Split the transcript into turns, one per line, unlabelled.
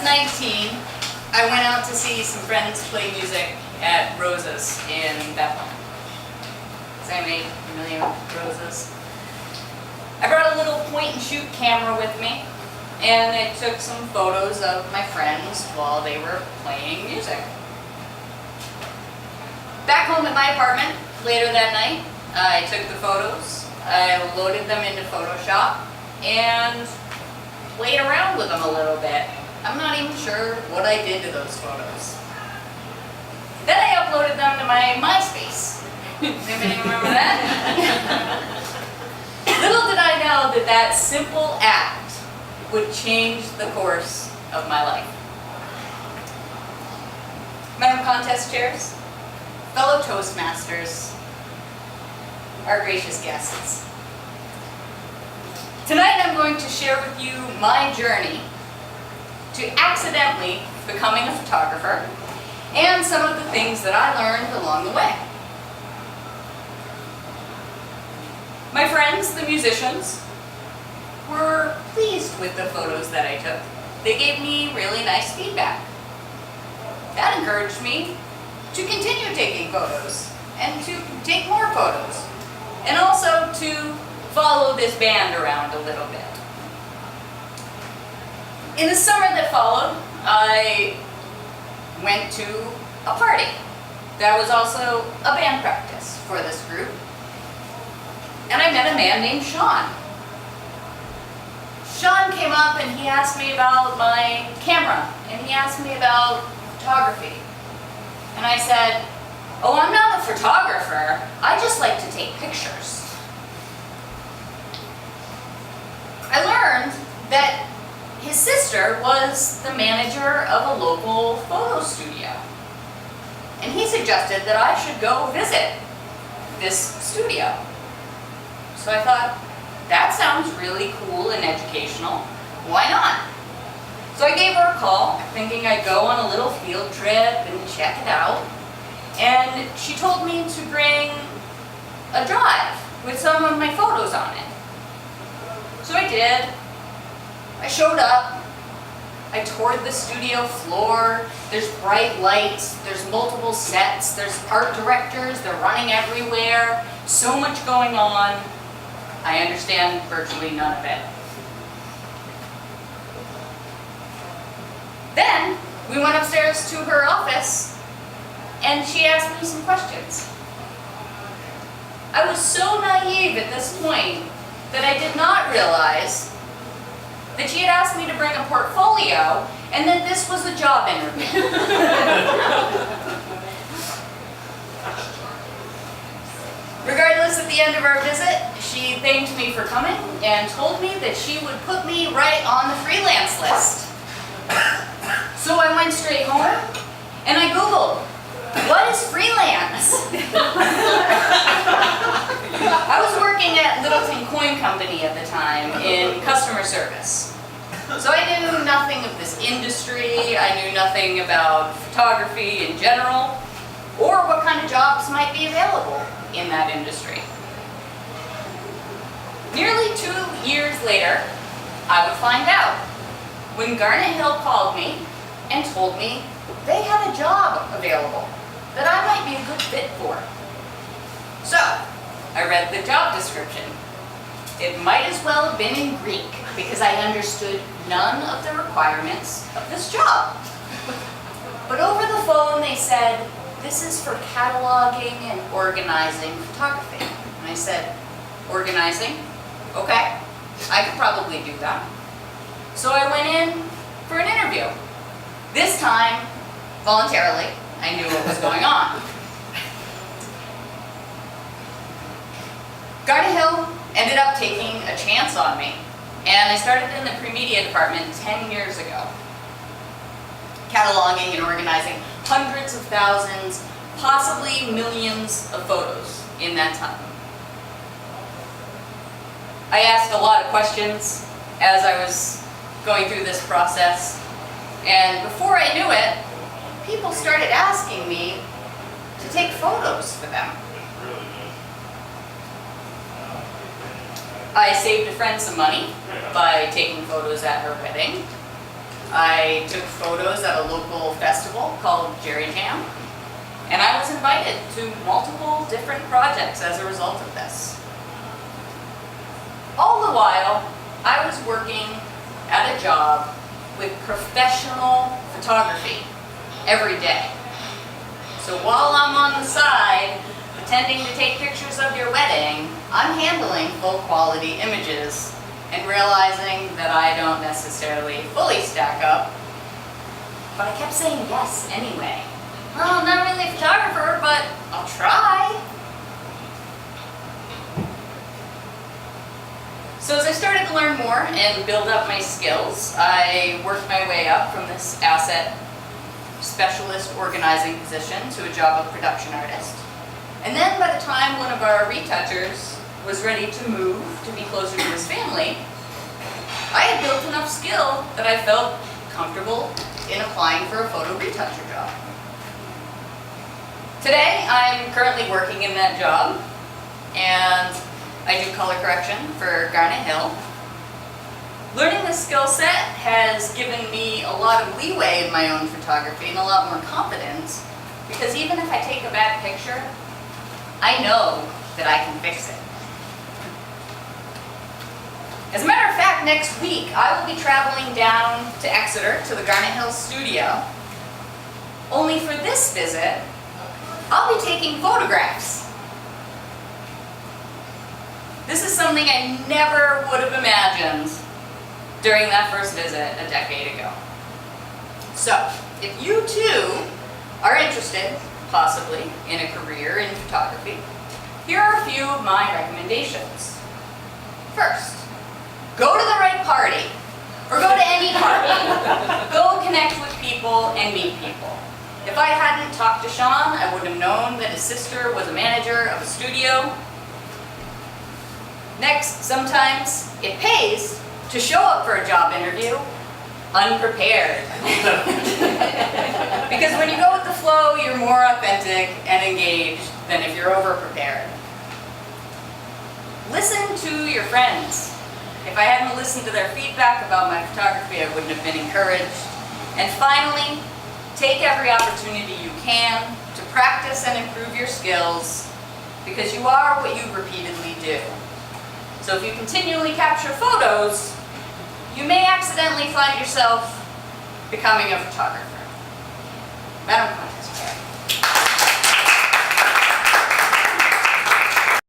19, I went out to see some friends play music at Rosa's in Bethlehem. I made a million roses. I brought a little point and shoot camera with me, and I took some photos of my friends while they were playing music. Back home at my apartment, later that night, I took the photos, I loaded them into Photoshop, and played around with them a little bit. I'm not even sure what I did to those photos. Then I uploaded them to my MySpace. Anybody remember that? Little did I know that that simple act would change the course of my life. Madam Contest Chairs, fellow Toastmasters, our gracious guests. Tonight I'm going to share with you my journey to accidentally becoming a photographer and some of the things that I learned along the way. My friends, the musicians, were pleased with the photos that I took. They gave me really nice feedback. That encouraged me to continue taking photos and to take more photos, and also to follow this band around a little bit. In the summer that followed, I went to a party. That was also a band practice for this group. And I met a man named Sean. Sean came up and he asked me about my camera, and he asked me about photography. And I said, "Oh, I'm not a photographer. I just like to take pictures." I learned that his sister was the manager of a local photo studio. And he suggested that I should go visit this studio. So I thought, that sounds really cool and educational. Why not? So I gave her a call, thinking I'd go on a little field trip and check it out. And she told me to bring a drive with some of my photos on it. So I did. I showed up. I toured the studio floor. There's bright lights. There's multiple sets. There's art directors. They're running everywhere. So much going on. I understand virtually none of it. Then we went upstairs to her office and she asked me some questions. I was so naive at this point that I did not realize that she had asked me to bring a portfolio and that this was a job interview. Regardless, at the end of our visit, she thanked me for coming and told me that she would put me right on the freelance list. So I went straight home and I Googled, what is freelance? I was working at Littleton Coin Company at the time in customer service. So I knew nothing of this industry, I knew nothing about photography in general, or what kind of jobs might be available in that industry. Nearly 2 years later, I would find out when Garnet Hill called me and told me they had a job available that I might be a good fit for. So, I read the job description. It might as well have been in Greek because I understood none of the requirements of this job. But over the phone they said, this is for cataloging and organizing photography. And I said, organizing? Okay, I could probably do that. So I went in for an interview. This time, voluntarily, I knew what was going on. Garnet Hill ended up taking a chance on me, and I started in the pre-media department 10 years ago, cataloging and organizing hundreds of thousands, possibly millions of photos in that time. I asked a lot of questions as I was going through this process, and before I knew it, people started asking me to take photos for them. I saved a friend some money by taking photos at her wedding. I took photos at a local festival called Jerry Jam, and I was invited to multiple different projects as a result of this. All the while, I was working at a job with professional photography every day. So while I'm on the side, pretending to take pictures of your wedding, I'm handling full quality images and realizing that I don't necessarily fully stack up, but I kept saying yes anyway. Well, I'm not really a photographer, but I'll try. So as I started to learn more and build up my skills, I worked my way up from this asset specialist organizing position to a job of production artist. And then by the time one of our retouchers was ready to move to be closer to his family, I had built enough skill that I felt comfortable in applying for a photo retoucher job. Today, I'm currently working in that job, and I do color correction for Garnet Hill. Learning this skill set has given me a lot of leeway in my own photography and a lot more confidence, because even if I take a bad picture, I know that I can fix it. As a matter of fact, next week I will be traveling down to Exeter to the Garnet Hill studio. Only for this visit, I'll be taking photographs. This is something I never would have imagined during that first visit a decade ago. So, if you too are interested, possibly, in a career in photography, here are a few of my recommendations. First, go to the right party, or go to any party. Go connect with people and meet people. If I hadn't talked to Sean, I wouldn't have known that his sister was a manager of a studio. Next, sometimes it pays to show up for a job interview unprepared. Because when you go with the flow, you're more authentic and engaged than if you're over-prepared. Listen to your friends. If I hadn't listened to their feedback about my photography, I wouldn't have been encouraged. And finally, take every opportunity you can to practice and improve your skills, because you are what you repeatedly do. So if you continually capture photos, you may accidentally find yourself becoming a photographer. Madam